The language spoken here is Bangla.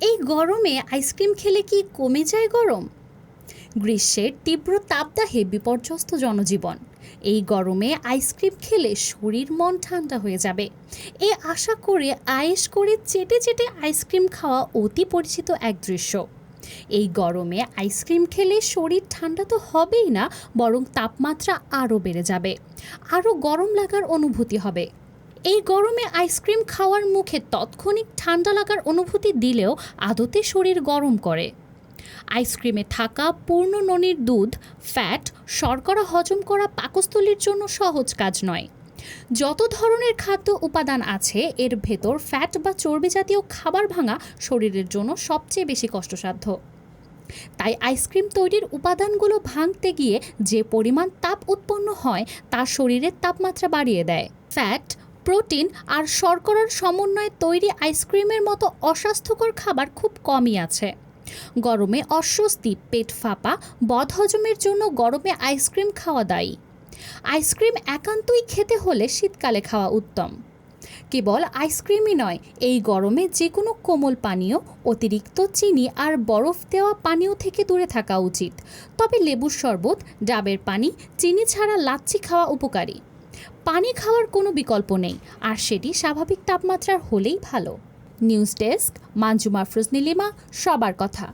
এই গরমে আইসক্রিম খেলে কি কমে যায় গরম? গ্রীষ্মের তীব্র তাপদাহে বিপর্যস্ত জনজীবন। এই গরমে আইসক্রিম খেলে শরীর মন ঠান্ডা হয়ে যাবে এই আশা করে আয়েশ করে চেটে চেটে আইসক্রিম খাওয়া অতি পরিচিত এক দৃশ্য। এই গরমে আইসক্রিম খেলে শরীর ঠান্ডা তো হবেই না, বরং তাপমাত্রা আরও বেড়ে যাবে, আরও গরম লাগার অনুভূতি হবে। এই গরমে আইসক্রিম খাওয়ার মুখে তৎক্ষণিক ঠান্ডা লাগার অনুভূতি দিলেও আদতে শরীর গরম করে। আইসক্রিমে থাকা পূর্ণ ননির দুধ, ফ্যাট, শর্করা হজম করা পাকস্থলীর জন্য সহজ কাজ নয়। যত ধরনের খাদ্য উপাদান আছে এর ভেতর ফ্যাট বা চর্বি জাতীয় খাবার ভাঙা শরীরের জন্য সবচেয়ে বেশি কষ্টসাধ্য। তাই আইসক্রিম তৈরির উপাদানগুলো ভাঙতে গিয়ে যে পরিমাণ তাপ উৎপন্ন হয় তা শরীরের তাপমাত্রা বাড়িয়ে দেয়। ফ্যাট, প্রোটিন আর শর্করার সমন্বয়ে তৈরি আইসক্রিমের মতো অস্বাস্থ্যকর খাবার খুব কমই আছে। গরমে অস্বস্তি, পেট ফাঁপা, বদহজমের জন্য গরমে আইসক্রিম খাওয়া দায়ী। আইসক্রিম একান্তই খেতে হলে শীতকালে খাওয়া উত্তম। কেবল আইসক্রিমই নয়, এই গরমে যে কোনো কোমল পানীয়, অতিরিক্ত চিনি আর বরফ দেওয়া পানীয় থেকে দূরে থাকা উচিত। তবে লেবুর শরবত, ডাবের পানি, চিনি ছাড়া লাচ্ছি খাওয়া উপকারী। পানি খাওয়ার কোনো বিকল্প নেই, আর সেটি স্বাভাবিক তাপমাত্রার হলেই ভালো। নিউজ ডেস্ক, মানজুমা আফরোজ নীলিমা, সবার কথা।